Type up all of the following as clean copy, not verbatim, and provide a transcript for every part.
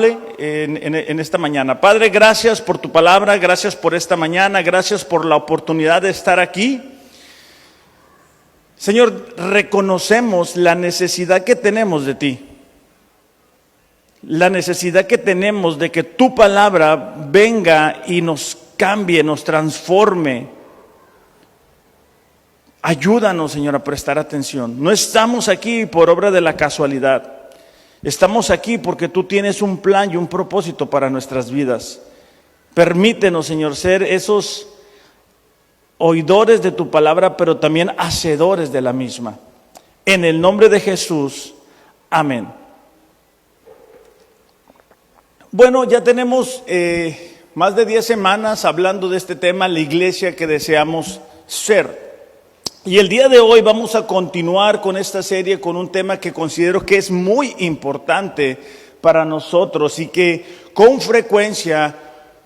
en esta mañana. Padre, gracias por tu palabra, gracias por esta mañana, gracias por la oportunidad de estar aquí. Señor, reconocemos la necesidad que tenemos de ti, la necesidad que tenemos de que tu palabra venga y nos cambie, nos transforme. Ayúdanos, Señor, a prestar atención. No estamos aquí por obra de la casualidad. Estamos aquí porque tú tienes un plan y un propósito para nuestras vidas. Permítenos, Señor, ser esos oidores de tu palabra, pero también hacedores de la misma. En el nombre de Jesús, amén. Bueno, ya tenemos más de 10 semanas hablando de este tema, la iglesia que deseamos ser. Y el día de hoy vamos a continuar con esta serie con un tema que considero que es muy importante para nosotros y que con frecuencia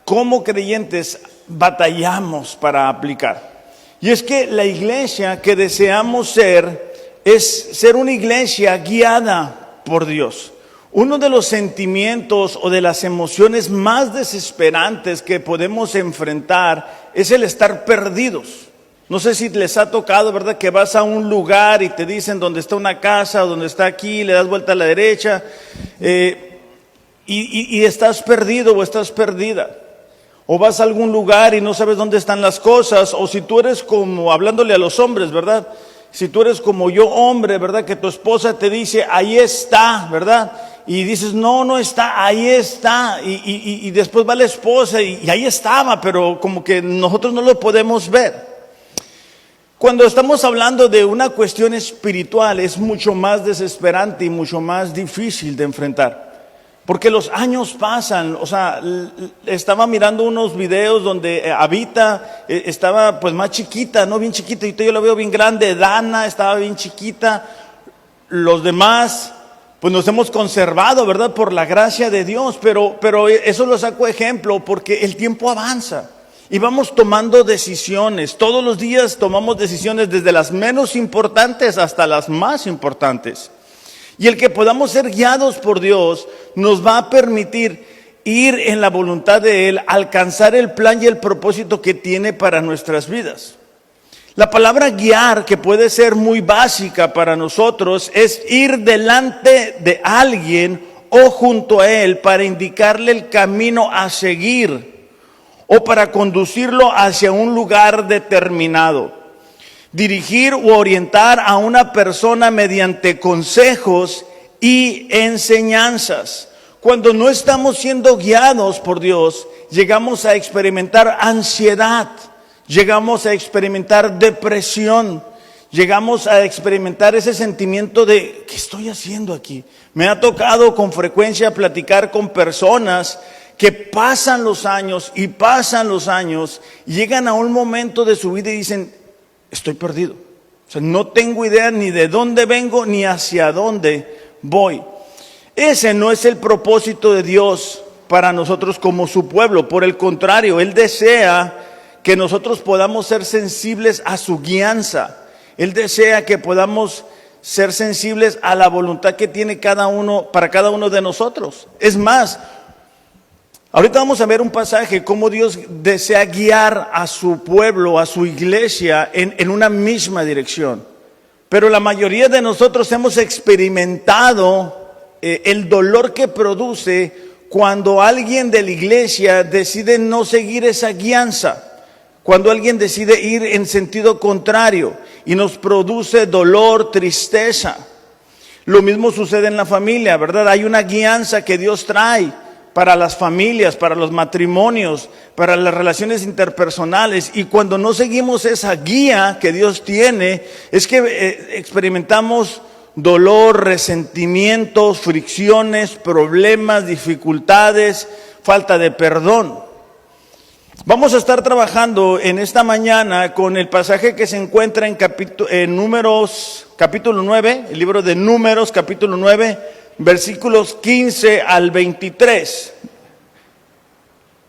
como creyentes batallamos para aplicar. Y es que la iglesia que deseamos ser es ser una iglesia guiada por Dios. Uno de los sentimientos o de las emociones más desesperantes que podemos enfrentar es el estar perdidos. No sé si les ha tocado, ¿verdad?, que vas a un lugar y te dicen dónde está una casa, o dónde está aquí, le das vuelta a la derecha y estás perdido o estás perdida. O vas a algún lugar y no sabes dónde están las cosas, o si tú eres como, hablándole a los hombres, ¿verdad? Si tú eres como yo, hombre, ¿verdad?, que tu esposa te dice, ahí está, ¿verdad? Y dices, no está, ahí está. Y después va la esposa y ahí estaba, pero como que nosotros no lo podemos ver. Cuando estamos hablando de una cuestión espiritual es mucho más desesperante y mucho más difícil de enfrentar. Porque los años pasan, o sea, estaba mirando unos videos donde Abita estaba pues más chiquita, no bien chiquita, y yo la veo bien grande, Dana estaba bien chiquita, los demás pues nos hemos conservado, ¿verdad?, por la gracia de Dios, pero eso lo saco ejemplo porque el tiempo avanza. Y vamos tomando decisiones, todos los días tomamos decisiones desde las menos importantes hasta las más importantes. Y el que podamos ser guiados por Dios nos va a permitir ir en la voluntad de Él, alcanzar el plan y el propósito que tiene para nuestras vidas. La palabra guiar, que puede ser muy básica para nosotros, es ir delante de alguien o junto a Él para indicarle el camino a seguir, o para conducirlo hacia un lugar determinado. Dirigir o orientar a una persona mediante consejos y enseñanzas. Cuando no estamos siendo guiados por Dios, llegamos a experimentar ansiedad, llegamos a experimentar depresión, llegamos a experimentar ese sentimiento de ¿qué estoy haciendo aquí? Me ha tocado con frecuencia platicar con personas que pasan los años y llegan a un momento de su vida y dicen, estoy perdido. O sea, no tengo idea ni de dónde vengo ni hacia dónde voy. Ese no es el propósito de Dios para nosotros como su pueblo. Por el contrario, Él desea que nosotros podamos ser sensibles a su guianza. Él desea que podamos ser sensibles a la voluntad que tiene cada uno para cada uno de nosotros. Es más, ahorita vamos a ver un pasaje, cómo Dios desea guiar a su pueblo, a su iglesia, en una misma dirección. Pero la mayoría de nosotros hemos experimentado el dolor que produce cuando alguien de la iglesia decide no seguir esa guianza. Cuando alguien decide ir en sentido contrario y nos produce dolor, tristeza. Lo mismo sucede en la familia, ¿verdad? Hay una guianza que Dios trae para las familias, para los matrimonios, para las relaciones interpersonales. Y cuando no seguimos esa guía que Dios tiene, es que experimentamos dolor, resentimientos, fricciones, problemas, dificultades, falta de perdón. Vamos a estar trabajando en esta mañana con el pasaje que se encuentra en Números capítulo 9, el libro de Números capítulo 9, versículos 15 al 23.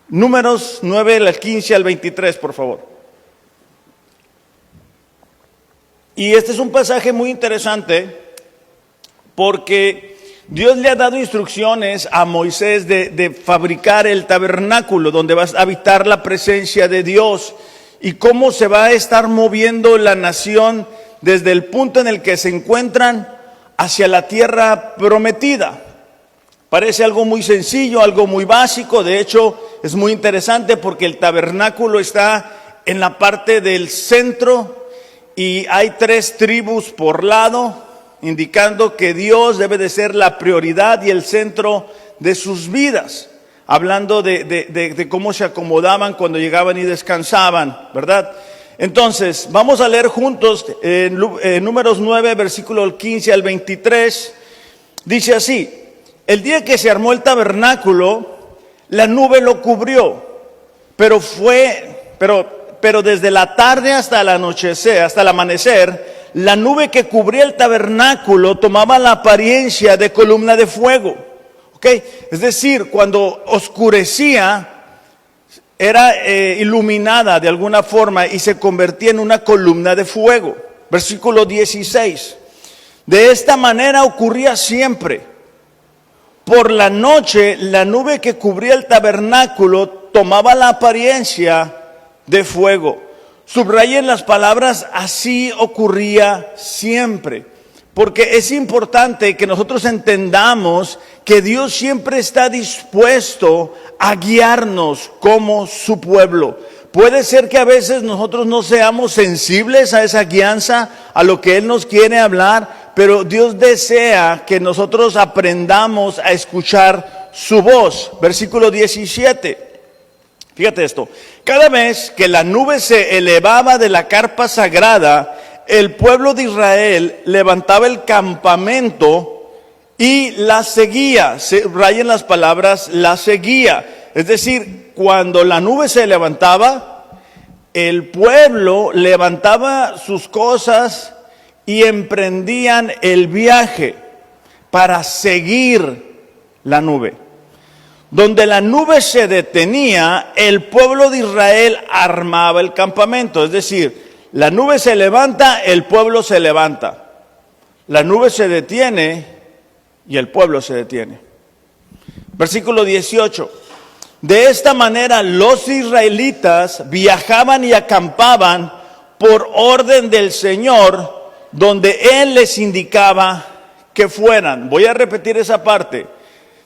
Números 9, del 15 al 23, por favor. Y este es un pasaje muy interesante porque Dios le ha dado instrucciones a Moisés de fabricar el tabernáculo donde va a habitar la presencia de Dios y cómo se va a estar moviendo la nación desde el punto en el que se encuentran hacia la tierra prometida. Parece algo muy sencillo, algo muy básico. De hecho, es muy interesante porque el tabernáculo está en la parte del centro y hay 3 tribus por lado, indicando que Dios debe de ser la prioridad y el centro de sus vidas. Hablando de cómo se acomodaban cuando llegaban y descansaban, ¿verdad? Entonces, vamos a leer juntos Números 9, versículo 15 al 23. Dice así: el día que se armó el tabernáculo, la nube lo cubrió, pero desde la tarde hasta el anochecer, hasta el amanecer, la nube que cubría el tabernáculo tomaba la apariencia de columna de fuego. ¿Okay? Es decir, cuando oscurecía, era iluminada de alguna forma y se convertía en una columna de fuego. Versículo 16. De esta manera ocurría siempre. Por la noche, la nube que cubría el tabernáculo tomaba la apariencia de fuego. Subrayen las palabras, así ocurría siempre. Porque es importante que nosotros entendamos que Dios siempre está dispuesto a guiarnos como su pueblo. Puede ser que a veces nosotros no seamos sensibles a esa guianza, a lo que Él nos quiere hablar, pero Dios desea que nosotros aprendamos a escuchar su voz. Versículo 17. Fíjate esto: cada vez que la nube se elevaba de la carpa sagrada, el pueblo de Israel levantaba el campamento y la seguía. Subrayen las palabras, la seguía. Es decir, cuando la nube se levantaba, el pueblo levantaba sus cosas y emprendían el viaje para seguir la nube. Donde la nube se detenía, el pueblo de Israel armaba el campamento. Es decir, la nube se levanta, el pueblo se levanta. La nube se detiene y el pueblo se detiene. Versículo 18. De esta manera los israelitas viajaban y acampaban por orden del Señor, donde Él les indicaba que fueran. Voy a repetir esa parte.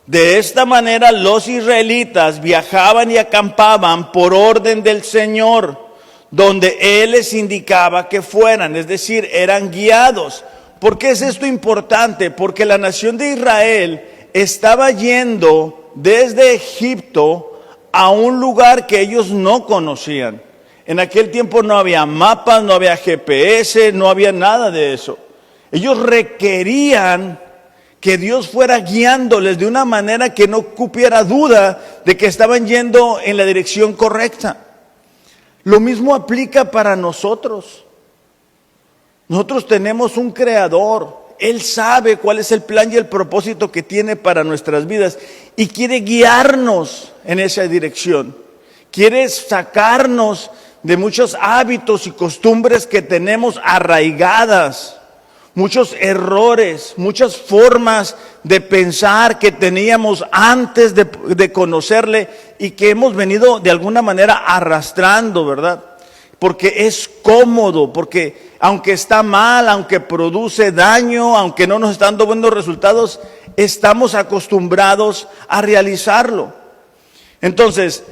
De esta manera los israelitas viajaban y acampaban por orden del Señor, donde Él les indicaba que fueran, es decir, eran guiados. ¿Por qué es esto importante? Porque la nación de Israel estaba yendo desde Egipto a un lugar que ellos no conocían. En aquel tiempo no había mapas, no había GPS, no había nada de eso. Ellos requerían que Dios fuera guiándoles de una manera que no cupiera duda de que estaban yendo en la dirección correcta. Lo mismo aplica para nosotros. Nosotros tenemos un creador. Él sabe cuál es el plan y el propósito que tiene para nuestras vidas y quiere guiarnos en esa dirección. Quiere sacarnos de muchos hábitos y costumbres que tenemos arraigadas, muchos errores, muchas formas de pensar que teníamos antes de conocerle y que hemos venido de alguna manera arrastrando, ¿verdad? Porque es cómodo, porque aunque está mal, aunque produce daño, aunque no nos están dando buenos resultados, estamos acostumbrados a realizarlo. Entonces,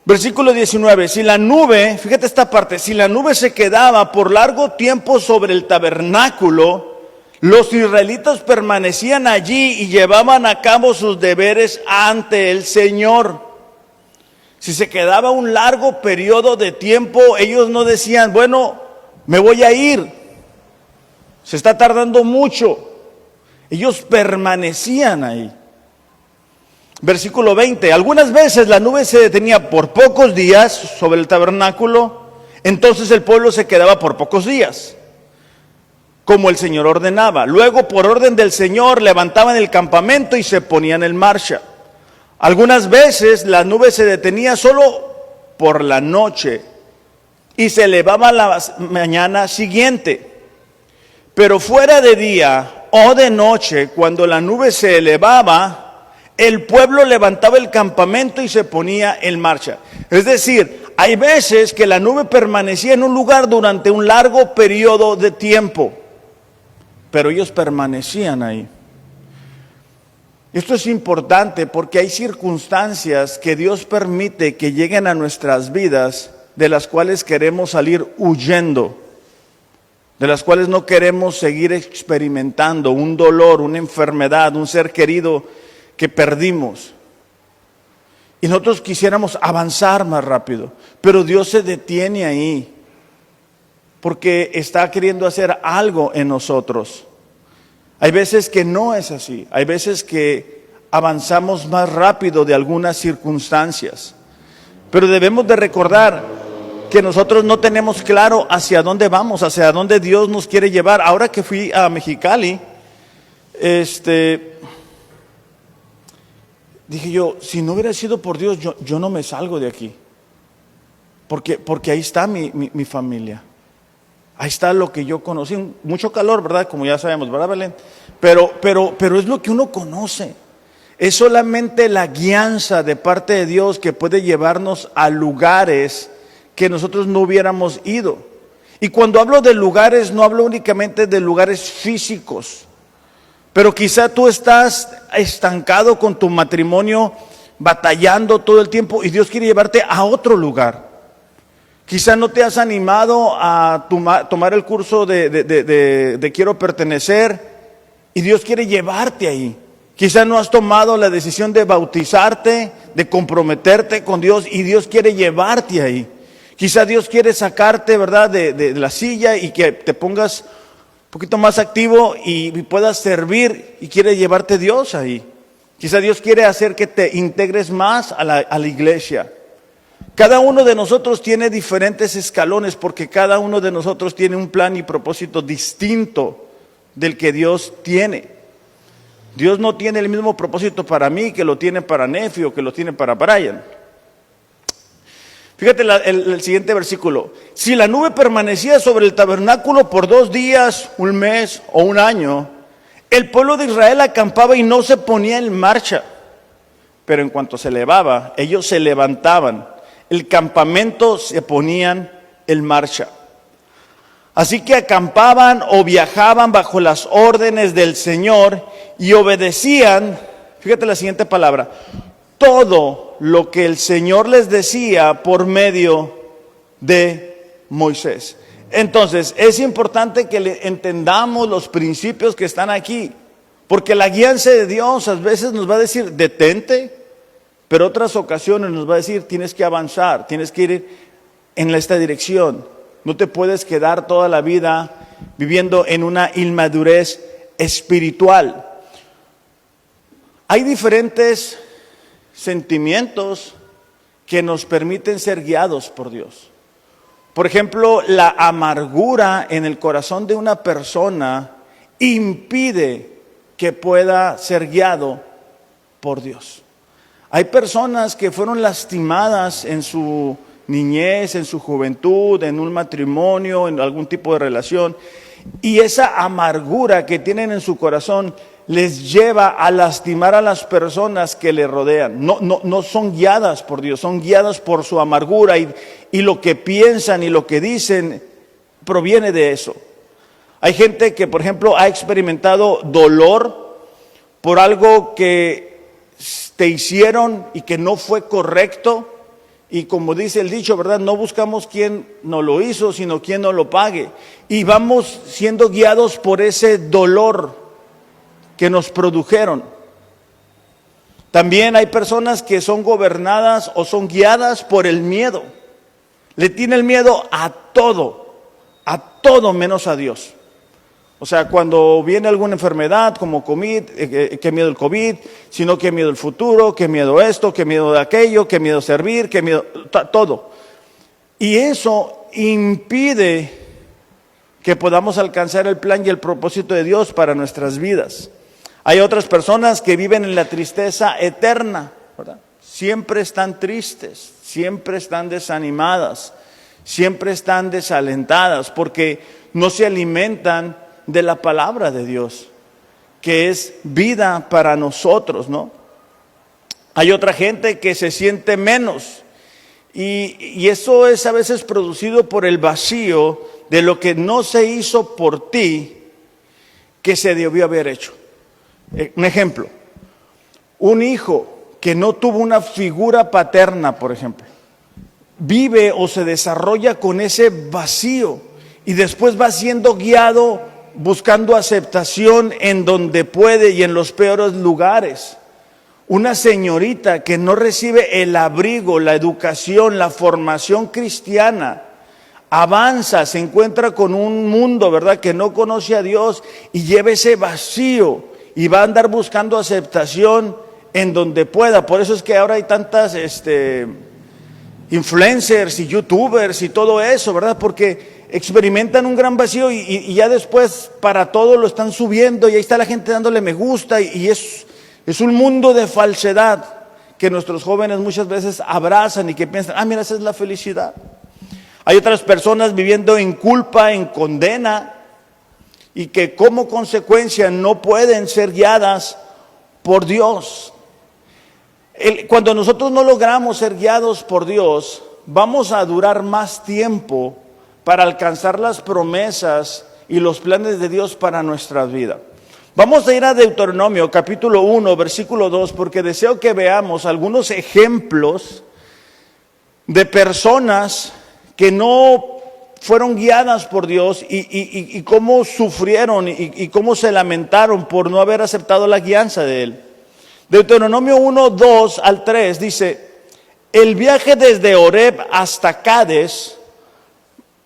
versículo 19, si la nube, fíjate esta parte, si la nube se quedaba por largo tiempo sobre el tabernáculo, los israelitas permanecían allí y llevaban a cabo sus deberes ante el Señor. Si se quedaba un largo periodo de tiempo, ellos no decían, bueno, me voy a ir, se está tardando mucho. Ellos permanecían ahí. Versículo 20, algunas veces la nube se detenía por pocos días sobre el tabernáculo, entonces el pueblo se quedaba por pocos días, como el Señor ordenaba. Luego, por orden del Señor, levantaban el campamento y se ponían en marcha. Algunas veces la nube se detenía solo por la noche y se elevaba la mañana siguiente. Pero fuera de día, o de noche, cuando la nube se elevaba, el pueblo levantaba el campamento y se ponía en marcha. Es decir, hay veces que la nube permanecía en un lugar durante un largo periodo de tiempo, pero ellos permanecían ahí. Esto es importante porque hay circunstancias que Dios permite que lleguen a nuestras vidas, de las cuales queremos salir huyendo, de las cuales no queremos seguir experimentando un dolor, una enfermedad, un ser querido que perdimos. Y nosotros quisiéramos avanzar más rápido, pero Dios se detiene ahí, porque está queriendo hacer algo en nosotros. Hay veces que no es así, hay veces que avanzamos más rápido de algunas circunstancias, pero debemos de recordar que nosotros no tenemos claro hacia dónde vamos, hacia dónde Dios nos quiere llevar. Ahora que fui a Mexicali, dije yo, si no hubiera sido por Dios, yo no me salgo de aquí, porque ahí está mi familia. Ahí está lo que yo conocí, mucho calor, ¿verdad? Como ya sabemos, ¿verdad, Belén? Pero es lo que uno conoce. Es solamente la guianza de parte de Dios que puede llevarnos a lugares que nosotros no hubiéramos ido. Y cuando hablo de lugares, no hablo únicamente de lugares físicos, pero quizá tú estás estancado con tu matrimonio, batallando todo el tiempo, y Dios quiere llevarte a otro lugar. Quizá no te has animado a tomar el curso de Quiero Pertenecer, y Dios quiere llevarte ahí. Quizá no has tomado la decisión de bautizarte, de comprometerte con Dios, y Dios quiere llevarte ahí. Quizá Dios quiere sacarte, ¿verdad?, de la silla y que te pongas un poquito más activo y puedas servir, y quiere llevarte Dios ahí. Quizá Dios quiere hacer que te integres más a la iglesia. Cada uno de nosotros tiene diferentes escalones, porque cada uno de nosotros tiene un plan y propósito distinto del que Dios tiene. Dios no tiene el mismo propósito para mí que lo tiene para Nefi o que lo tiene para Brian. Fíjate el siguiente versículo. Si la nube permanecía sobre el tabernáculo por 2 días, 1 mes o 1 año, el pueblo de Israel acampaba y no se ponía en marcha. Pero en cuanto se elevaba, ellos se levantaban. El campamento se ponían en marcha. Así que acampaban o viajaban bajo las órdenes del Señor y obedecían, fíjate la siguiente palabra, todo lo que el Señor les decía por medio de Moisés. Entonces, es importante que entendamos los principios que están aquí, porque la guianza de Dios a veces nos va a decir, detente, pero otras ocasiones nos va a decir, tienes que avanzar, tienes que ir en esta dirección. No te puedes quedar toda la vida viviendo en una inmadurez espiritual. Hay diferentes sentimientos que nos permiten ser guiados por Dios. Por ejemplo, la amargura en el corazón de una persona impide que pueda ser guiado por Dios. Hay personas que fueron lastimadas en su niñez, en su juventud, en un matrimonio, en algún tipo de relación, y esa amargura que tienen en su corazón les lleva a lastimar a las personas que le rodean. No son guiadas por Dios, son guiadas por su amargura, y lo que piensan y lo que dicen proviene de eso. Hay gente que, por ejemplo, ha experimentado dolor por algo que te hicieron y que no fue correcto, y como dice el dicho, ¿verdad?, no buscamos quién nos lo hizo, sino quién nos lo pague, y vamos siendo guiados por ese dolor que nos produjeron. También hay personas que son gobernadas o son guiadas por el miedo. Le tienen miedo a todo menos a Dios. O sea, cuando viene alguna enfermedad como COVID, qué miedo el COVID, sino qué miedo el futuro, qué miedo esto, qué miedo de aquello, qué miedo servir, qué miedo, todo. Y eso impide que podamos alcanzar el plan y el propósito de Dios para nuestras vidas. Hay otras personas que viven en la tristeza eterna, ¿verdad? Siempre están tristes, siempre están desanimadas, siempre están desalentadas, porque no se alimentan de la palabra de Dios. que es vida para nosotros, ¿no? Hay otra gente que se siente menos. Y eso es a veces producido por el vacío de lo que no se hizo por ti, que se debió haber hecho. Un ejemplo, un hijo que no tuvo una figura paterna, por ejemplo, vive o se desarrolla con ese vacío y después va siendo guiado buscando aceptación en donde puede y en los peores lugares. Una señorita que no recibe el abrigo, la educación, la formación cristiana, avanza, se encuentra con un mundo, ¿verdad?, que no conoce a Dios y lleva ese vacío y va a andar buscando aceptación en donde pueda. Por eso es que ahora hay tantas influencers y youtubers y todo eso, ¿verdad? Porque experimentan un gran vacío y ya después para todo lo están subiendo y ahí está la gente dándole me gusta y es un mundo de falsedad que nuestros jóvenes muchas veces abrazan y que piensan, mira, esa es la felicidad. Hay otras personas viviendo en culpa, en condena, y que como consecuencia no pueden ser guiadas por Dios. Cuando nosotros no logramos ser guiados por Dios, vamos a durar más tiempo para alcanzar las promesas y los planes de Dios para nuestra vida. Vamos a ir a Deuteronomio capítulo 1, versículo 2, porque deseo que veamos algunos ejemplos de personas que no fueron guiadas por Dios y cómo sufrieron y cómo se lamentaron por no haber aceptado la guianza de Él. Deuteronomio 1, 2 al 3 dice, el viaje desde Horeb hasta Cades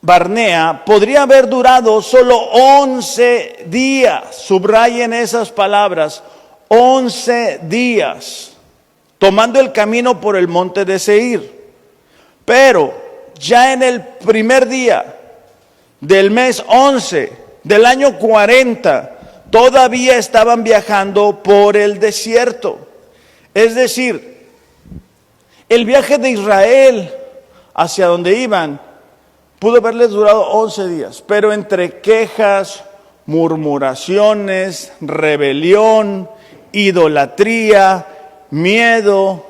Barnea podría haber durado solo 11 días. Subrayen esas palabras, 11 días, tomando el camino por el monte de Seir. Pero ya en el primer día del mes 11 del año 40, todavía estaban viajando por el desierto. Es decir, el viaje de Israel hacia donde iban pudo haberles durado 11 días, pero entre quejas, murmuraciones, rebelión, idolatría, miedo,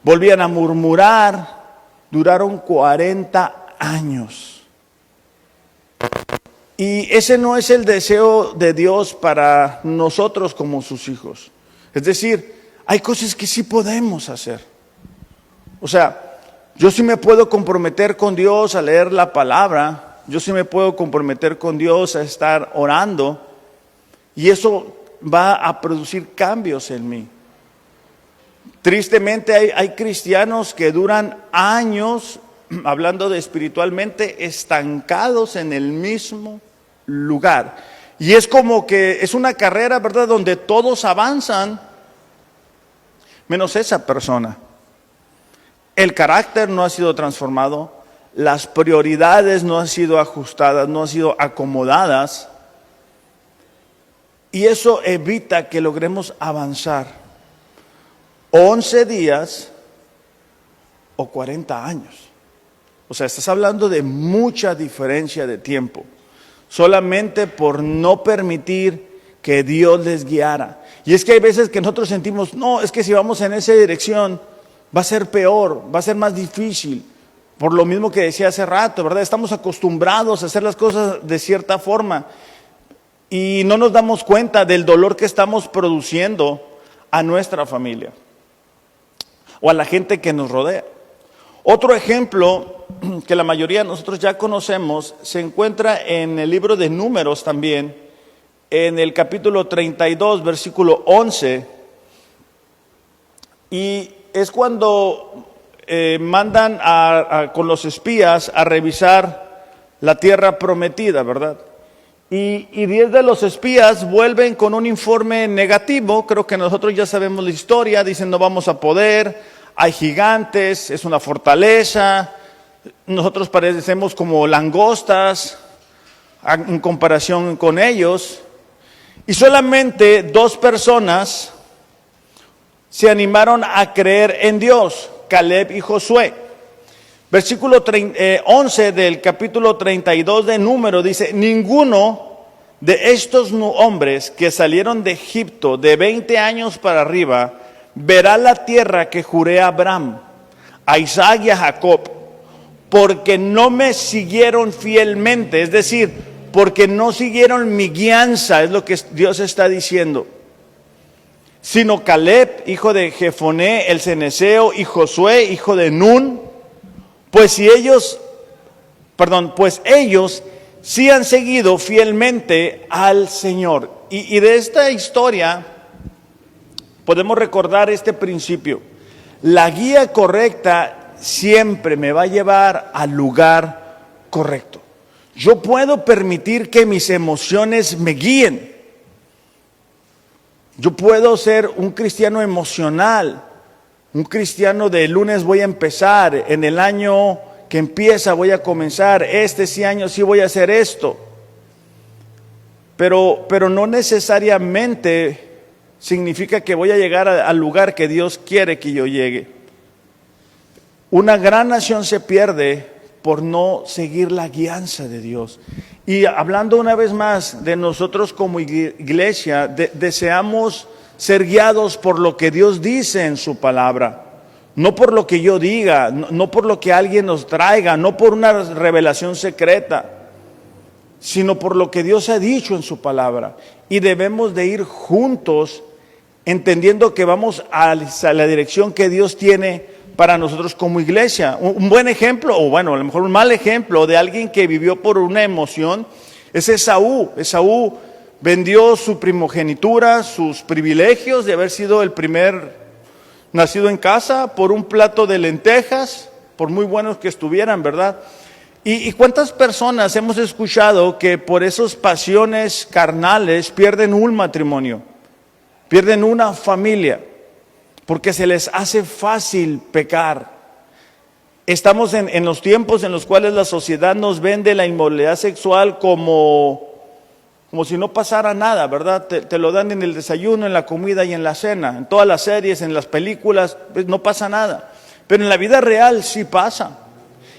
volvían a murmurar, duraron 40 años. Y ese no es el deseo de Dios para nosotros como sus hijos. Es decir, hay cosas que sí podemos hacer. O sea, yo sí me puedo comprometer con Dios a leer la palabra, yo sí me puedo comprometer con Dios a estar orando, y eso va a producir cambios en mí. Tristemente hay cristianos que duran años, hablando de espiritualmente, estancados en el mismo lugar. Y es como que es una carrera, ¿verdad?, donde todos avanzan, menos esa persona. El carácter no ha sido transformado, las prioridades no han sido ajustadas, no han sido acomodadas, y eso evita que logremos avanzar 11 días o 40 años. O sea, estás hablando de mucha diferencia de tiempo, solamente por no permitir que Dios les guiara. Y es que hay veces que nosotros sentimos, no, es que si vamos en esa dirección va a ser peor, va a ser más difícil, por lo mismo que decía hace rato, ¿verdad? Estamos acostumbrados a hacer las cosas de cierta forma y no nos damos cuenta del dolor que estamos produciendo a nuestra familia o a la gente que nos rodea. Otro ejemplo que la mayoría de nosotros ya conocemos se encuentra en el libro de Números también, en el capítulo 32, versículo 11, y es cuando mandan con los espías a revisar la tierra prometida, ¿verdad? Y 10 de los espías vuelven con un informe negativo. Creo que nosotros ya sabemos la historia, dicen no vamos a poder, hay gigantes, es una fortaleza, nosotros parecemos como langostas en comparación con ellos. Y solamente 2 personas se animaron a creer en Dios, Caleb y Josué. Versículo 11 del capítulo 32 de Números dice, ninguno de estos hombres que salieron de Egipto de 20 años para arriba, verá la tierra que juré a Abraham, a Isaac y a Jacob, porque no me siguieron fielmente, es decir, porque no siguieron mi guianza, es lo que Dios está diciendo, sino Caleb, hijo de Jefoné, el ceneseo, y Josué, hijo de Nun, pues ellos sí han seguido fielmente al Señor. Y de esta historia podemos recordar este principio. La guía correcta siempre me va a llevar al lugar correcto. Yo puedo permitir que mis emociones me guíen. Yo puedo ser un cristiano emocional, un cristiano de lunes voy a empezar, en el año que empieza voy a comenzar, sí año sí voy a hacer esto. Pero no necesariamente significa que voy a llegar al lugar que Dios quiere que yo llegue. Una gran nación se pierde por no seguir la guianza de Dios. Y hablando una vez más de nosotros como iglesia, deseamos ser guiados por lo que Dios dice en su palabra. No por lo que yo diga, no por lo que alguien nos traiga, no por una revelación secreta, sino por lo que Dios ha dicho en su palabra. Y debemos de ir juntos entendiendo que vamos a la dirección que Dios tiene para nosotros como iglesia. Un buen ejemplo, o bueno, a lo mejor un mal ejemplo de alguien que vivió por una emoción, es Esaú. Esaú vendió su primogenitura, sus privilegios de haber sido el primer nacido en casa, por un plato de lentejas, por muy buenos que estuvieran, ¿verdad? ¿Y cuántas personas hemos escuchado que por esas pasiones carnales pierden un matrimonio, pierden una familia, porque se les hace fácil pecar? Estamos en los tiempos en los cuales la sociedad nos vende la inmoralidad sexual como si no pasara nada, ¿verdad? Te lo dan en el desayuno, en la comida y en la cena, en todas las series, en las películas, pues no pasa nada. Pero en la vida real sí pasa.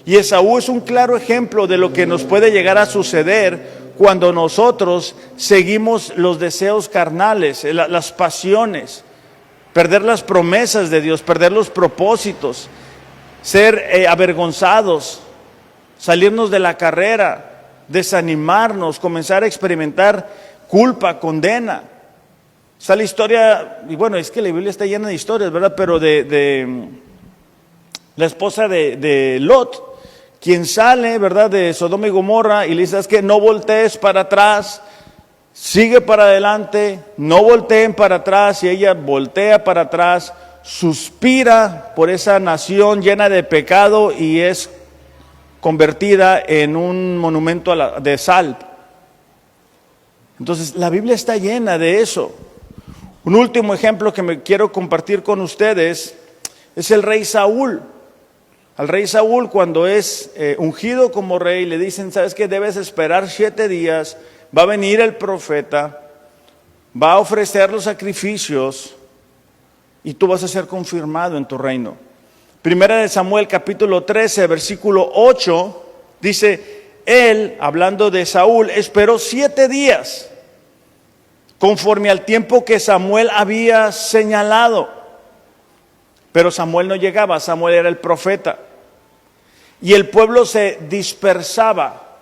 Y Esaú es un claro ejemplo de lo que nos puede llegar a suceder cuando nosotros seguimos los deseos carnales, las pasiones, perder las promesas de Dios, perder los propósitos, ser avergonzados, salirnos de la carrera, desanimarnos, comenzar a experimentar culpa, condena. Está la historia, y bueno, es que la Biblia está llena de historias, ¿verdad? Pero de la esposa de Lot, quien sale, ¿verdad?, de Sodoma y Gomorra y le dice, es que no voltees para atrás, sigue para adelante, no volteen para atrás, y ella voltea para atrás, suspira por esa nación llena de pecado y es convertida en un monumento de sal. Entonces la Biblia está llena de eso. Un último ejemplo que me quiero compartir con ustedes es el rey Saúl. Al rey Saúl, cuando es ungido como rey, le dicen, ¿sabes qué? Debes esperar 7 días, va a venir el profeta, va a ofrecer los sacrificios y tú vas a ser confirmado en tu reino. Primera de Samuel capítulo 13, versículo 8, dice, él, hablando de Saúl, esperó 7 días, conforme al tiempo que Samuel había señalado. Pero Samuel no llegaba, Samuel era el profeta. Y el pueblo se dispersaba.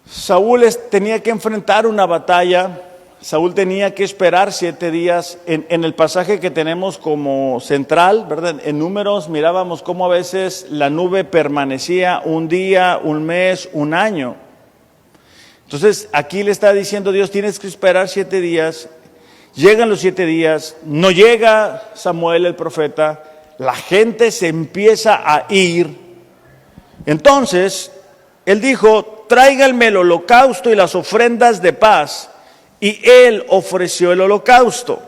Saúl tenía que enfrentar una batalla. Saúl tenía que esperar 7 días. En el pasaje que tenemos como central, ¿verdad?, en Números, mirábamos cómo a veces la nube permanecía un día, un mes, un año. Entonces aquí le está diciendo Dios, tienes que esperar 7 días. Llegan los 7 días, no llega Samuel el profeta, la gente se empieza a ir. Entonces él dijo, tráiganme el holocausto y las ofrendas de paz. Y él ofreció el holocausto.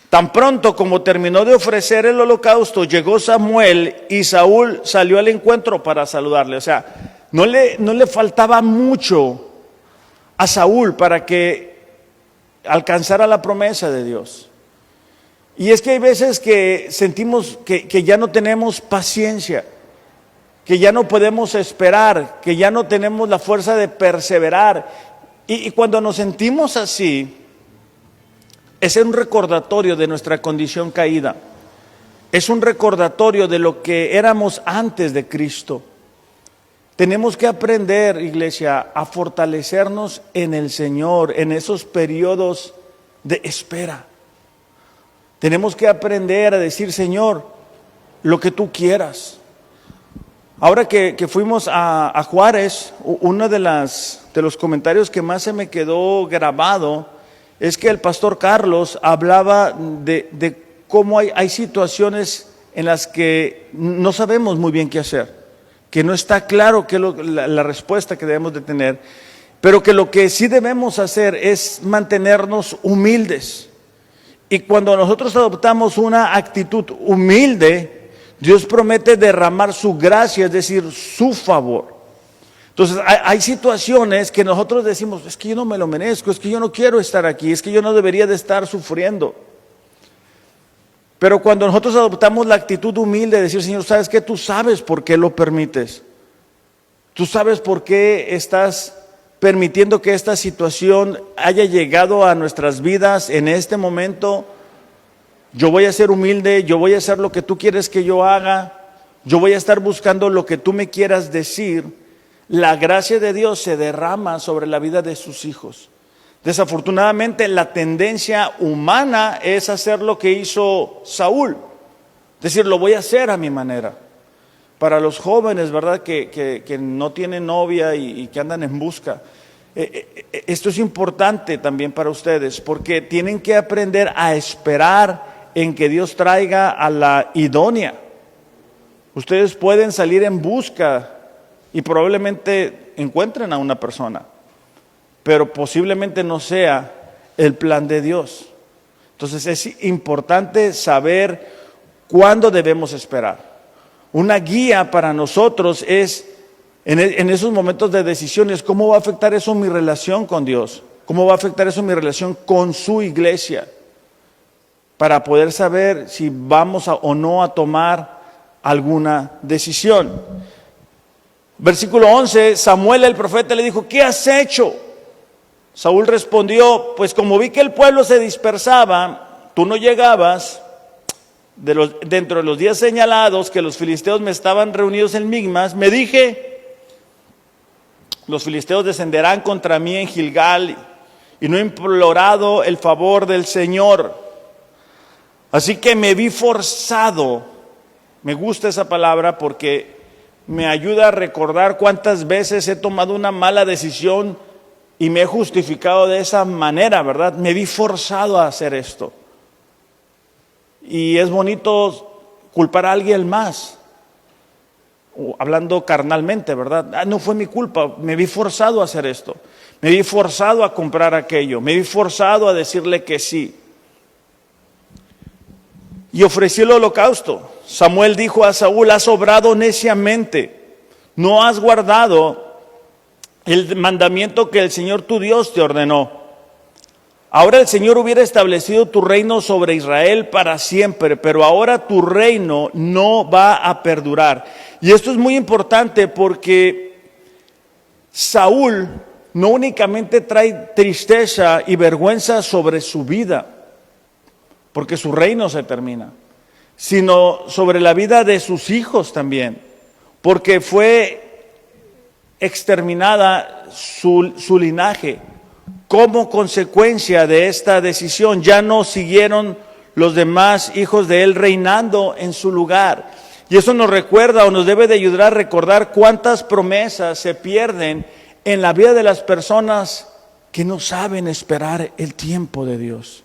Tan pronto como terminó de ofrecer el holocausto, llegó Samuel y Saúl salió al encuentro para saludarle. O sea, no le faltaba mucho a Saúl para que alcanzara la promesa de Dios. Y es que hay veces que sentimos que ya no tenemos paciencia, que ya no podemos esperar, que ya no tenemos la fuerza de perseverar. Y cuando nos sentimos así, es un recordatorio de nuestra condición caída. Es un recordatorio de lo que éramos antes de Cristo. Tenemos que aprender, iglesia, a fortalecernos en el Señor, en esos periodos de espera. Tenemos que aprender a decir, Señor, lo que tú quieras. Ahora que fuimos a Juárez, uno de los comentarios que más se me quedó grabado es que el pastor Carlos hablaba de cómo hay situaciones en las que no sabemos muy bien qué hacer, que no está claro qué es la respuesta que debemos de tener, pero que lo que sí debemos hacer es mantenernos humildes. Y cuando nosotros adoptamos una actitud humilde, Dios promete derramar su gracia, es decir, su favor. Entonces hay situaciones que nosotros decimos, es que yo no me lo merezco, es que yo no quiero estar aquí, es que yo no debería de estar sufriendo. Pero cuando nosotros adoptamos la actitud humilde de decir, Señor, ¿sabes qué? Tú sabes por qué lo permites. Tú sabes por qué estás permitiendo que esta situación haya llegado a nuestras vidas en este momento. Yo voy a ser humilde, yo voy a hacer lo que tú quieres que yo haga, yo voy a estar buscando lo que tú me quieras decir. La gracia de Dios se derrama sobre la vida de sus hijos. Desafortunadamente, la tendencia humana es hacer lo que hizo Saúl, decir, lo voy a hacer a mi manera. Para los jóvenes, ¿verdad?, que no tienen novia y que andan en busca, esto es importante también para ustedes, porque tienen que aprender a esperar en que Dios traiga a la idónea. Ustedes pueden salir en busca y probablemente encuentren a una persona, pero posiblemente no sea el plan de Dios. Entonces es importante saber cuándo debemos esperar. Una guía para nosotros es, en esos momentos de decisiones, ¿cómo va a afectar eso mi relación con Dios? ¿Cómo va a afectar eso mi relación con su iglesia? Para poder saber si vamos o no a tomar alguna decisión. Versículo 11, Samuel el profeta le dijo, ¿qué has hecho? Saúl respondió, pues como vi que el pueblo se dispersaba, tú no llegabas, dentro de los días señalados que los filisteos me estaban reunidos en Migmas, me dije, los filisteos descenderán contra mí en Gilgal, y no he implorado el favor del Señor. Así que me vi forzado, me gusta esa palabra porque me ayuda a recordar cuántas veces he tomado una mala decisión y me he justificado de esa manera, ¿verdad? Me vi forzado a hacer esto. Y es bonito culpar a alguien más, hablando carnalmente, ¿verdad? No fue mi culpa, me vi forzado a hacer esto. Me vi forzado a comprar aquello, me vi forzado a decirle que sí. Y ofrecí el holocausto. Samuel dijo a Saúl, has obrado neciamente, no has guardado el mandamiento que el Señor tu Dios te ordenó. Ahora el Señor hubiera establecido tu reino sobre Israel para siempre, pero ahora tu reino no va a perdurar. Y esto es muy importante porque Saúl no únicamente trae tristeza y vergüenza sobre su vida, porque su reino se termina, sino sobre la vida de sus hijos también, porque fue exterminada su linaje. Como consecuencia de esta decisión, ya no siguieron los demás hijos de él reinando en su lugar. Y eso nos recuerda o nos debe de ayudar a recordar cuántas promesas se pierden en la vida de las personas que no saben esperar el tiempo de Dios,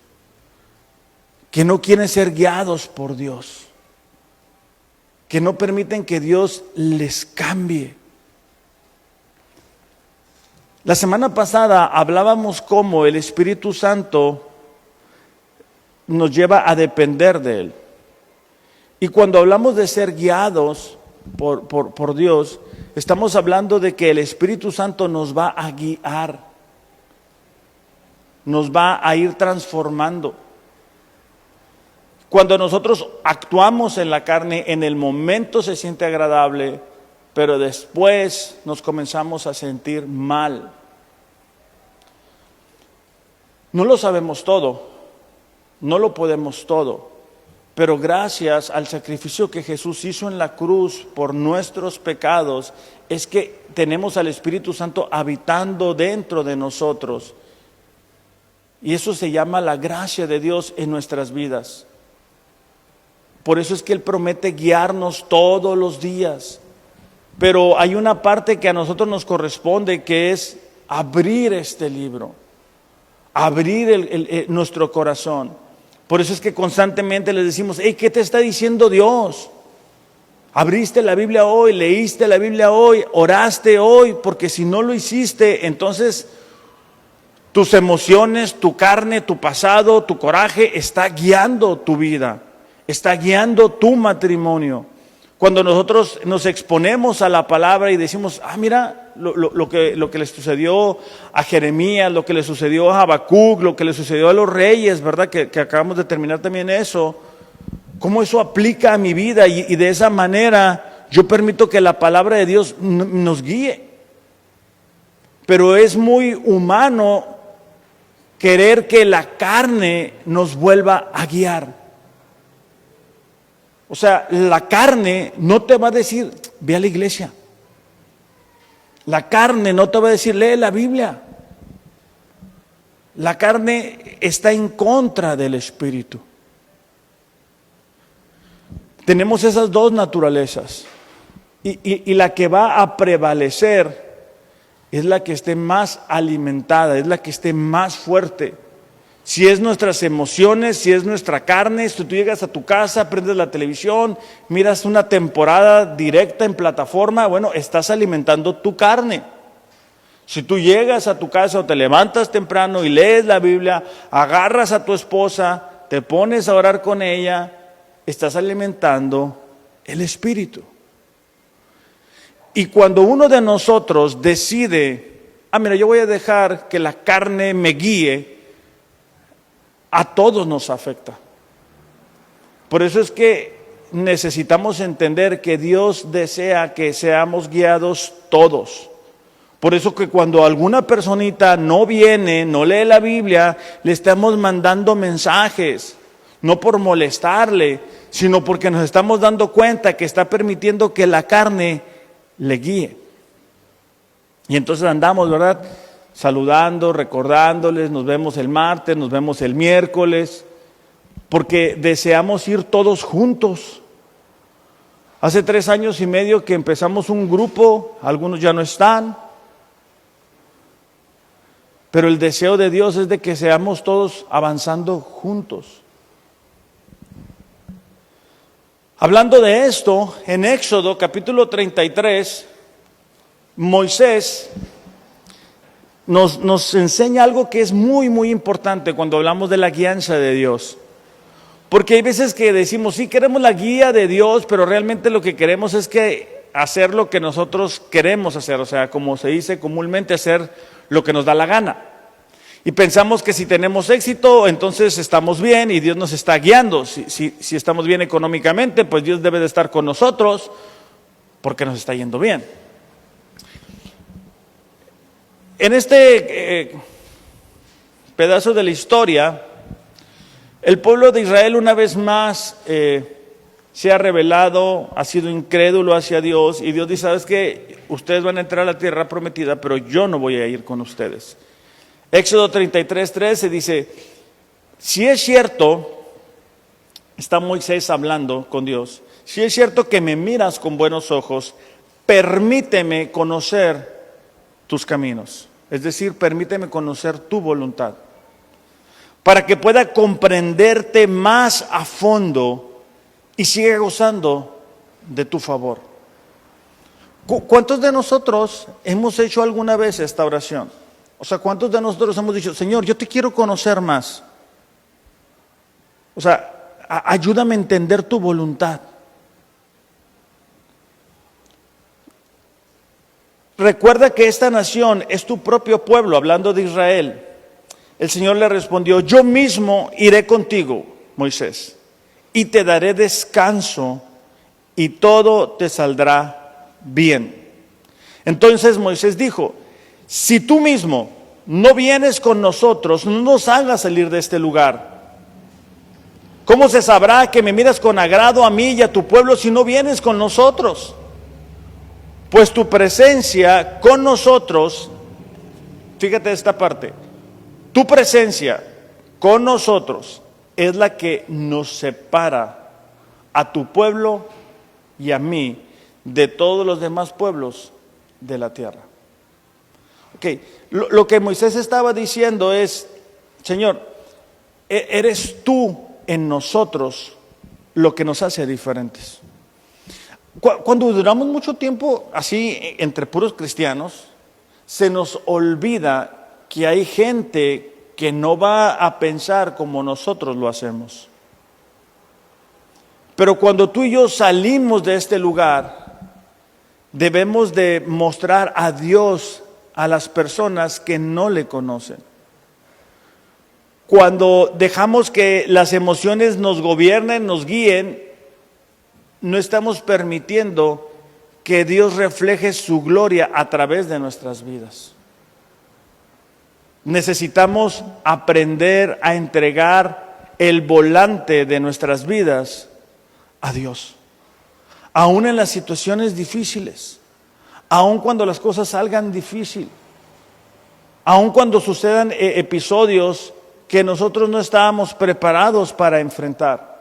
que no quieren ser guiados por Dios, que no permiten que Dios les cambie. La semana pasada hablábamos cómo el Espíritu Santo nos lleva a depender de Él. Y cuando hablamos de ser guiados por Dios, estamos hablando de que el Espíritu Santo nos va a guiar, nos va a ir transformando. Cuando nosotros actuamos en la carne, en el momento se siente agradable, pero después nos comenzamos a sentir mal. No lo sabemos todo, no lo podemos todo, pero gracias al sacrificio que Jesús hizo en la cruz por nuestros pecados, es que tenemos al Espíritu Santo habitando dentro de nosotros. Y eso se llama la gracia de Dios en nuestras vidas. Por eso es que Él promete guiarnos todos los días. Pero hay una parte que a nosotros nos corresponde, que es abrir este libro, abrir nuestro corazón. Por eso es que constantemente les decimos: hey, ¿qué te está diciendo Dios? ¿Abriste la Biblia hoy? ¿Leíste la Biblia hoy? ¿Oraste hoy? Porque si no lo hiciste, entonces tus emociones, tu carne, tu pasado, tu coraje está guiando tu vida, está guiando tu matrimonio. Cuando nosotros nos exponemos a la palabra y decimos: mira lo que le sucedió a Jeremías, lo que le sucedió a Habacuc, lo que le sucedió a los reyes, ¿verdad? Que acabamos de terminar también eso. ¿Cómo eso aplica a mi vida? Y de esa manera yo permito que la palabra de Dios nos guíe. Pero es muy humano querer que la carne nos vuelva a guiar. O sea, la carne no te va a decir: ve a la iglesia. La carne no te va a decir: lee la Biblia. La carne está en contra del Espíritu. Tenemos esas dos naturalezas. Y la que va a prevalecer es la que esté más alimentada, es la que esté más fuerte. Si es nuestras emociones, si es nuestra carne, si tú llegas a tu casa, prendes la televisión, miras una temporada directa en plataforma, bueno, estás alimentando tu carne. Si tú llegas a tu casa o te levantas temprano y lees la Biblia, agarras a tu esposa, te pones a orar con ella, estás alimentando el Espíritu. Y cuando uno de nosotros decide: mira, yo voy a dejar que la carne me guíe, a todos nos afecta. Por eso es que necesitamos entender que Dios desea que seamos guiados todos. Por eso que cuando alguna personita no viene, no lee la Biblia, le estamos mandando mensajes, no por molestarle, sino porque nos estamos dando cuenta que está permitiendo que la carne le guíe. Y entonces andamos, ¿verdad?, saludando, recordándoles: nos vemos el martes, nos vemos el miércoles, porque deseamos ir todos juntos. Hace 3 años y medio que empezamos un grupo, algunos ya no están, pero el deseo de Dios es de que seamos todos avanzando juntos. Hablando de esto, en Éxodo capítulo 33, Moisés nos enseña algo que es muy, muy importante cuando hablamos de la guianza de Dios. Porque hay veces que decimos: sí, queremos la guía de Dios, pero realmente lo que queremos es que hacer lo que nosotros queremos hacer. O sea, como se dice comúnmente, hacer lo que nos da la gana. Y pensamos que si tenemos éxito, entonces estamos bien y Dios nos está guiando. Si estamos bien económicamente, pues Dios debe de estar con nosotros porque nos está yendo bien. En este pedazo de la historia, el pueblo de Israel una vez más se ha rebelado, ha sido incrédulo hacia Dios, y Dios dice: ¿sabes qué? Ustedes van a entrar a la tierra prometida, pero yo no voy a ir con ustedes. Éxodo 33:13 dice: si es cierto, está Moisés hablando con Dios, si es cierto que me miras con buenos ojos, permíteme conocer tus caminos. Es decir, permíteme conocer tu voluntad, para que pueda comprenderte más a fondo y siga gozando de tu favor. ¿Cuántos de nosotros hemos hecho alguna vez esta oración? O sea, ¿cuántos de nosotros hemos dicho: Señor, yo te quiero conocer más? O sea, ayúdame a entender tu voluntad. Recuerda que esta nación es tu propio pueblo, hablando de Israel. El Señor le respondió: yo mismo iré contigo, Moisés, y te daré descanso y todo te saldrá bien. Entonces Moisés dijo, si tú mismo no vienes con nosotros, no nos hagas salir de este lugar. ¿Cómo se sabrá que me miras con agrado a mí y a tu pueblo si no vienes con nosotros? Pues tu presencia con nosotros, fíjate esta parte, tu presencia con nosotros es la que nos separa a tu pueblo y a mí de todos los demás pueblos de la tierra. Ok, lo que Moisés estaba diciendo es, Señor, eres tú en nosotros lo que nos hace diferentes. Cuando duramos mucho tiempo así entre puros cristianos, se nos olvida que hay gente que no va a pensar como nosotros lo hacemos. Pero cuando tú y yo salimos de este lugar, debemos de mostrar a Dios a las personas que no le conocen. Cuando dejamos que las emociones nos gobiernen, nos guíen, no estamos permitiendo que Dios refleje su gloria a través de nuestras vidas. Necesitamos aprender a entregar el volante de nuestras vidas a Dios. Aún en las situaciones difíciles, aún cuando las cosas salgan difícil, aún cuando sucedan episodios que nosotros no estábamos preparados para enfrentar.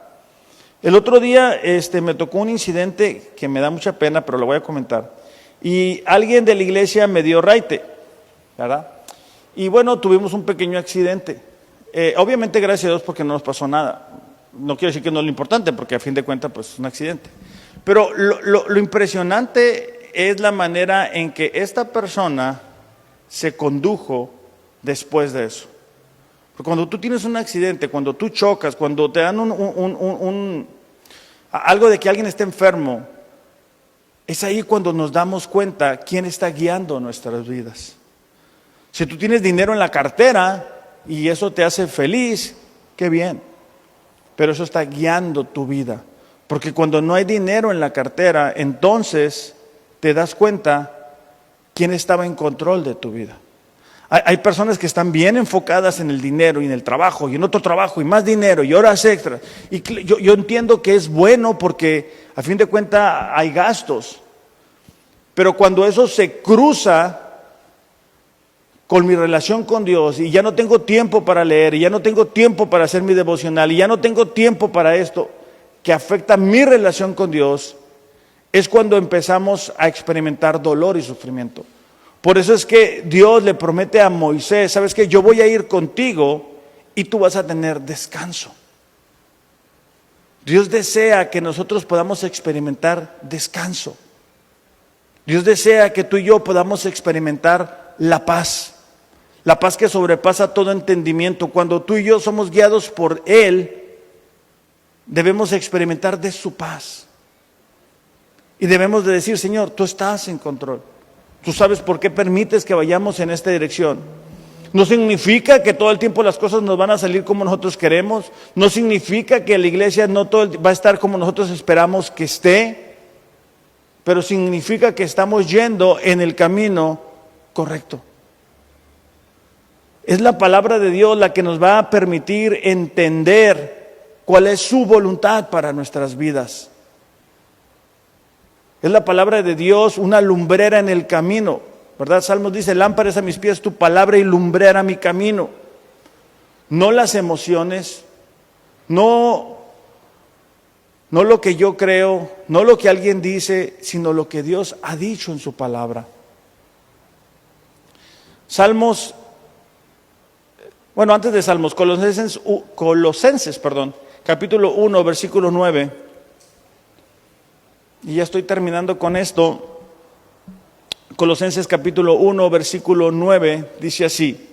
El otro día me tocó un incidente que me da mucha pena, pero lo voy a comentar. Y alguien de la iglesia me dio raite, ¿verdad? Y bueno, tuvimos un pequeño accidente. Obviamente gracias a Dios porque no nos pasó nada. No quiero decir que no es lo importante, porque a fin de cuentas pues es un accidente. Pero lo impresionante es la manera en que esta persona se condujo después de eso. Porque cuando tú tienes un accidente, cuando tú chocas, cuando te dan algo de que alguien está enfermo, es ahí cuando nos damos cuenta quién está guiando nuestras vidas. Si tú tienes dinero en la cartera y eso te hace feliz, qué bien. Pero eso está guiando tu vida. Porque cuando no hay dinero en la cartera, entonces te das cuenta quién estaba en control de tu vida. Hay personas que están bien enfocadas en el dinero y en el trabajo y en otro trabajo y más dinero y horas extras. Y yo entiendo que es bueno porque a fin de cuentas hay gastos. Pero cuando eso se cruza con mi relación con Dios y ya no tengo tiempo para leer y ya no tengo tiempo para hacer mi devocional y ya no tengo tiempo para esto que afecta mi relación con Dios, es cuando empezamos a experimentar dolor y sufrimiento. Por eso es que Dios le promete a Moisés, ¿sabes qué? Yo voy a ir contigo y tú vas a tener descanso. Dios desea que nosotros podamos experimentar descanso. Dios desea que tú y yo podamos experimentar la paz que sobrepasa todo entendimiento. Cuando tú y yo somos guiados por Él, debemos experimentar de su paz. Y debemos de decir, Señor, tú estás en control. Tú sabes por qué permites que vayamos en esta dirección. No significa que todo el tiempo las cosas nos van a salir como nosotros queremos. No significa que la iglesia no va a estar como nosotros esperamos que esté. Pero significa que estamos yendo en el camino correcto. Es la palabra de Dios la que nos va a permitir entender cuál es su voluntad para nuestras vidas. Es la palabra de Dios una lumbrera en el camino, ¿verdad? Salmos dice, lámpara es a mis pies tu palabra y lumbrera mi camino. No las emociones, no lo que yo creo, no lo que alguien dice, sino lo que Dios ha dicho en su palabra. Antes de Salmos, Colosenses, capítulo 1, versículo 9. Y ya estoy terminando con esto. Colosenses capítulo 1, versículo 9, dice así.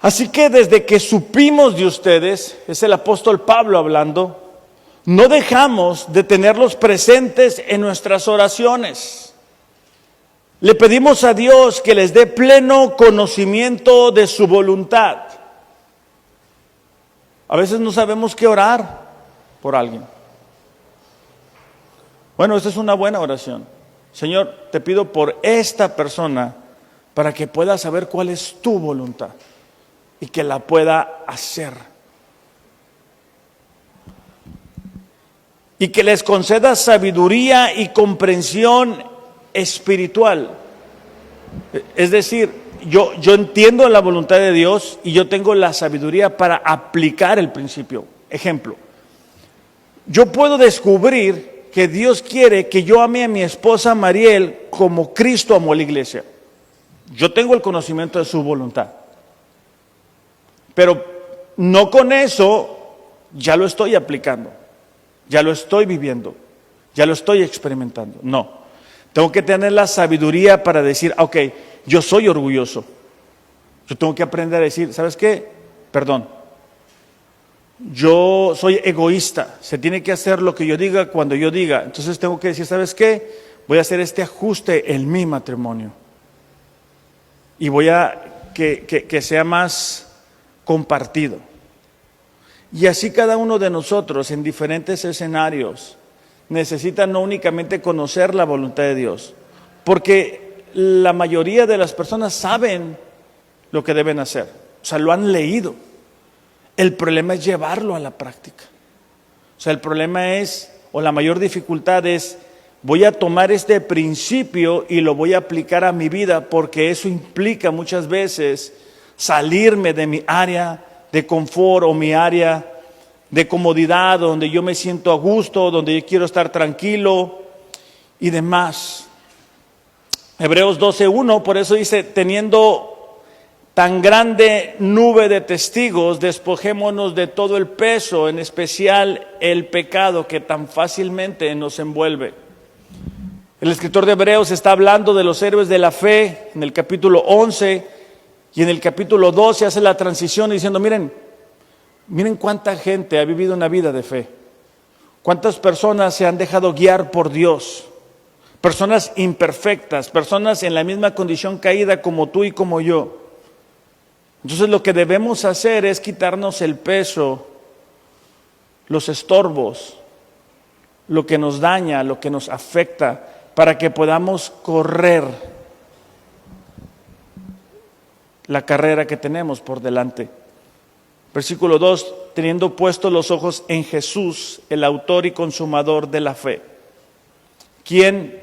Así que desde que supimos de ustedes, es el apóstol Pablo hablando, no dejamos de tenerlos presentes en nuestras oraciones. Le pedimos a Dios que les dé pleno conocimiento de su voluntad. A veces no sabemos qué orar por alguien. Bueno, esta es una buena oración. Señor, te pido por esta persona para que pueda saber cuál es tu voluntad y que la pueda hacer. Y que les conceda sabiduría y comprensión espiritual. Es decir, yo entiendo la voluntad de Dios y yo tengo la sabiduría para aplicar el principio. Ejemplo, yo puedo descubrir que Dios quiere que yo ame a mi esposa Mariel como Cristo amó a la iglesia. Yo tengo el conocimiento de su voluntad. Pero no con eso ya lo estoy aplicando, ya lo estoy viviendo, ya lo estoy experimentando. No, tengo que tener la sabiduría para decir, ok, yo soy orgulloso. Yo tengo que aprender a decir, ¿sabes qué? Perdón. Yo soy egoísta, se tiene que hacer lo que yo diga cuando yo diga. Entonces tengo que decir, ¿sabes qué? Voy a hacer este ajuste en mi matrimonio. Y voy a que sea más compartido. Y así cada uno de nosotros en diferentes escenarios necesita no únicamente conocer la voluntad de Dios, porque la mayoría de las personas saben lo que deben hacer, o sea, lo han leído. El problema es llevarlo a la práctica. O sea, el problema es, o la mayor dificultad es, voy a tomar este principio y lo voy a aplicar a mi vida, porque eso implica muchas veces salirme de mi área de confort o mi área de comodidad, donde yo me siento a gusto, donde yo quiero estar tranquilo y demás. Hebreos 12:1, por eso dice, teniendo tan grande nube de testigos, despojémonos de todo el peso, en especial el pecado que tan fácilmente nos envuelve. El escritor de Hebreos está hablando de los héroes de la fe en el capítulo 11 y en el capítulo 12 hace la transición diciendo, miren cuánta gente ha vivido una vida de fe, cuántas personas se han dejado guiar por Dios, personas imperfectas, personas en la misma condición caída como tú y como yo. Entonces lo que debemos hacer es quitarnos el peso, los estorbos, lo que nos daña, lo que nos afecta, para que podamos correr la carrera que tenemos por delante. Versículo 2, teniendo puestos los ojos en Jesús, el autor y consumador de la fe, quien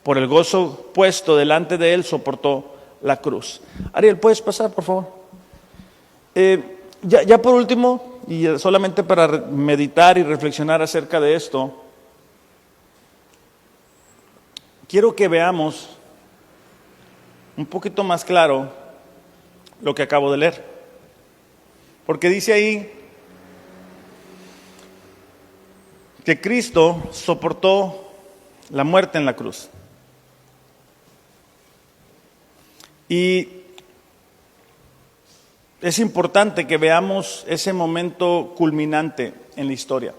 por el gozo puesto delante de él soportó la cruz. Ariel, ¿puedes pasar, por favor? Ya por último, y solamente para meditar y reflexionar acerca de esto, quiero que veamos un poquito más claro lo que acabo de leer. Porque dice ahí que Cristo soportó la muerte en la cruz. Y es importante que veamos ese momento culminante en la historia.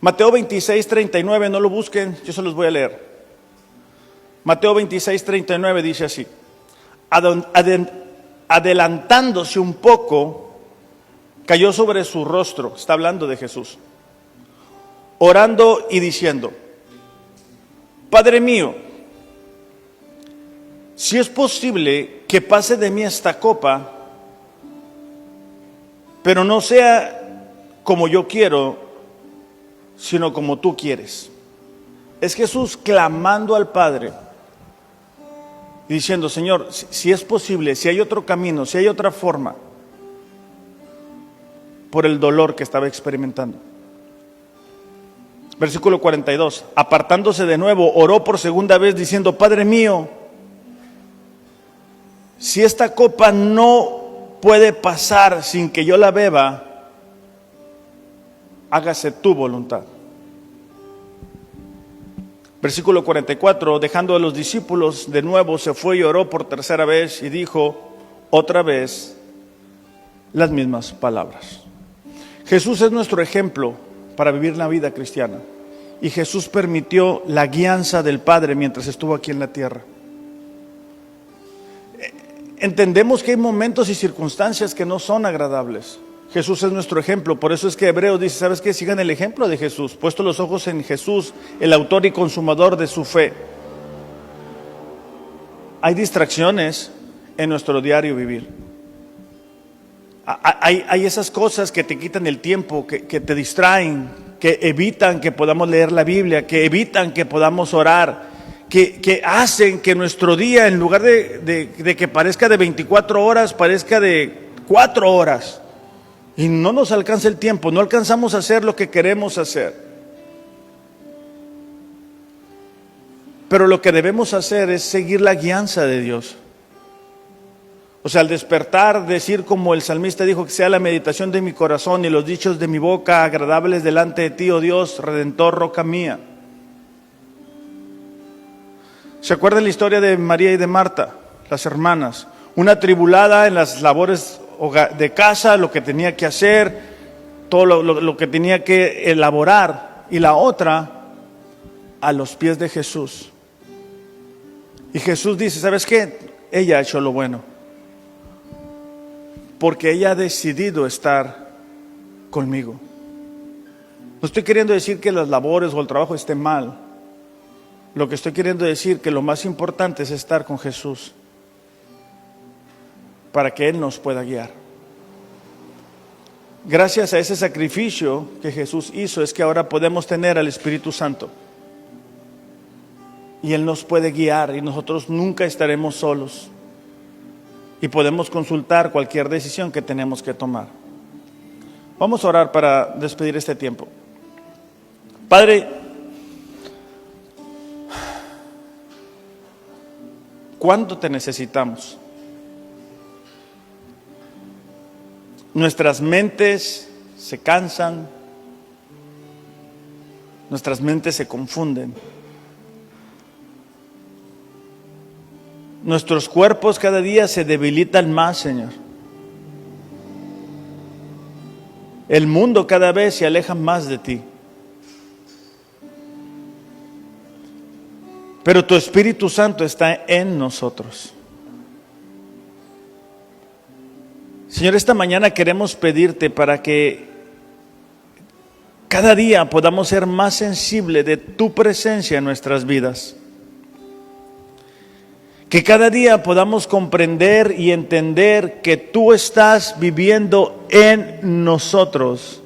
Mateo 26:39, no lo busquen, yo se los voy a leer. Mateo 26:39 dice así: adelantándose un poco, cayó sobre su rostro, está hablando de Jesús, orando y diciendo, Padre mío, si es posible que pase de mí esta copa, pero no sea como yo quiero, sino como tú quieres. Es Jesús clamando al Padre y diciendo, Señor, si es posible, si hay otro camino, si hay otra forma, por el dolor que estaba experimentando. Versículo 42, apartándose de nuevo, oró por segunda vez diciendo, Padre mío, si esta copa no puede pasar sin que yo la beba, hágase tu voluntad. Versículo 44, dejando a los discípulos, de nuevo se fue y oró por tercera vez y dijo otra vez las mismas palabras. Jesús es nuestro ejemplo para vivir la vida cristiana. Y Jesús permitió la guianza del Padre mientras estuvo aquí en la tierra. Entendemos que hay momentos y circunstancias que no son agradables. Jesús es nuestro ejemplo. Por eso es que Hebreos dice, ¿sabes qué? Sigan el ejemplo de Jesús, puesto los ojos en Jesús, el autor y consumador de su fe. Hay distracciones en nuestro diario vivir. Hay esas cosas que te quitan el tiempo, que te distraen, que evitan que podamos leer la Biblia, que evitan que podamos orar, que hacen que nuestro día, en lugar de que parezca de 24 horas, parezca de 4 horas. Y no nos alcanza el tiempo, no alcanzamos a hacer lo que queremos hacer. Pero lo que debemos hacer es seguir la guianza de Dios. O sea, al despertar, decir como el salmista dijo, que sea la meditación de mi corazón y los dichos de mi boca agradables delante de ti, oh Dios, Redentor, roca mía. ¿Se acuerdan la historia de María y de Marta, las hermanas? Una atribulada en las labores de casa, lo que tenía que hacer, todo lo que tenía que elaborar, y la otra a los pies de Jesús. Y Jesús dice, ¿sabes qué? Ella ha hecho lo bueno, porque ella ha decidido estar conmigo. No estoy queriendo decir que las labores o el trabajo esté mal. Lo que estoy queriendo decir que lo más importante es estar con Jesús, para que Él nos pueda guiar. Gracias a ese sacrificio que Jesús hizo es que ahora podemos tener al Espíritu Santo. Y Él nos puede guiar y nosotros nunca estaremos solos. Y podemos consultar cualquier decisión que tenemos que tomar. Vamos a orar para despedir este tiempo. Padre, ¿cuánto te necesitamos? Nuestras mentes se cansan, nuestras mentes se confunden. Nuestros cuerpos cada día se debilitan más, Señor. El mundo cada vez se aleja más de ti. Pero tu Espíritu Santo está en nosotros. Señor, esta mañana queremos pedirte para que cada día podamos ser más sensibles de tu presencia en nuestras vidas. Que cada día podamos comprender y entender que tú estás viviendo en nosotros.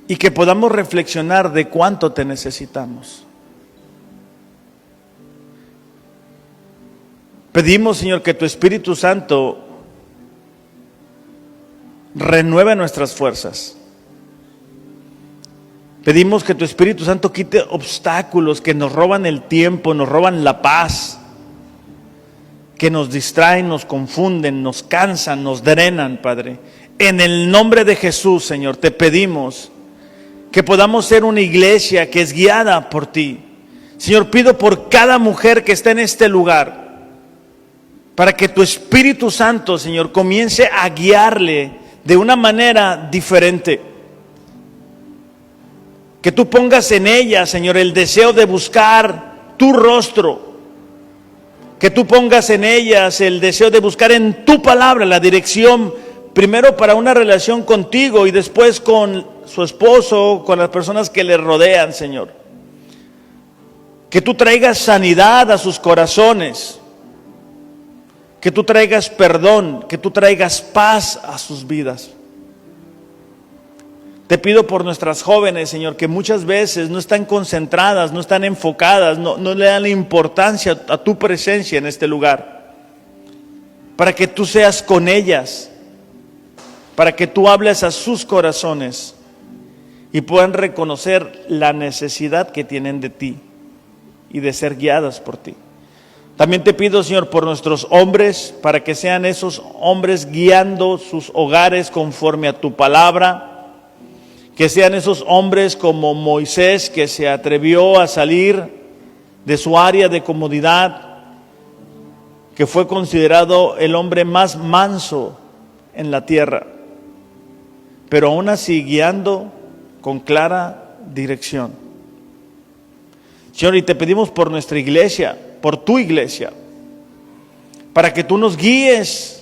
Y que podamos reflexionar de cuánto te necesitamos. Pedimos, Señor, que tu Espíritu Santo renueve nuestras fuerzas. Pedimos que tu Espíritu Santo quite obstáculos que nos roban el tiempo, nos roban la paz, que nos distraen, nos confunden, nos cansan, nos drenan, Padre. En el nombre de Jesús, Señor, te pedimos que podamos ser una iglesia que es guiada por ti. Señor, pido por cada mujer que está en este lugar, para que tu Espíritu Santo, Señor, comience a guiarle de una manera diferente. Que tú pongas en ella, Señor, el deseo de buscar tu rostro. Que tú pongas en ellas el deseo de buscar en tu palabra la dirección, primero para una relación contigo y después con su esposo, con las personas que le rodean, Señor. Que tú traigas sanidad a sus corazones. Que tú traigas perdón, que tú traigas paz a sus vidas. Te pido por nuestras jóvenes, Señor, que muchas veces no están concentradas, no están enfocadas, no le dan la importancia a tu presencia en este lugar. Para que tú seas con ellas, para que tú hables a sus corazones y puedan reconocer la necesidad que tienen de ti y de ser guiadas por ti. También te pido, Señor, por nuestros hombres, para que sean esos hombres guiando sus hogares conforme a tu palabra. Que sean esos hombres como Moisés, que se atrevió a salir de su área de comodidad, que fue considerado el hombre más manso en la tierra, pero aún así guiando con clara dirección. Señor, y te pedimos por nuestra iglesia, por tu iglesia, para que tú nos guíes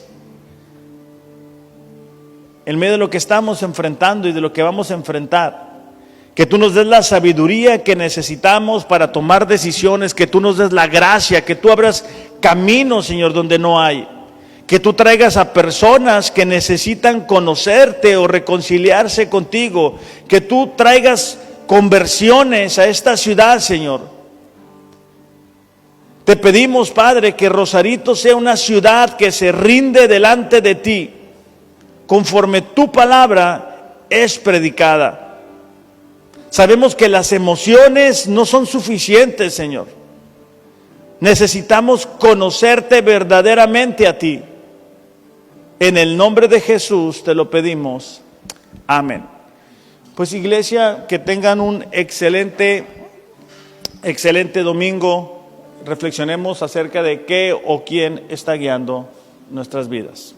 en medio de lo que estamos enfrentando y de lo que vamos a enfrentar. Que tú nos des la sabiduría que necesitamos para tomar decisiones, que tú nos des la gracia, que tú abras caminos, Señor, donde no hay. Que tú traigas a personas que necesitan conocerte o reconciliarse contigo. Que tú traigas conversiones a esta ciudad, Señor. Te pedimos, Padre, que Rosarito sea una ciudad que se rinde delante de ti, conforme tu palabra es predicada. Sabemos que las emociones no son suficientes, Señor. Necesitamos conocerte verdaderamente a ti. En el nombre de Jesús te lo pedimos. Amén. Pues iglesia, que tengan un excelente domingo. Reflexionemos acerca de qué o quién está guiando nuestras vidas.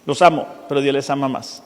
Los amo, pero Dios les ama más.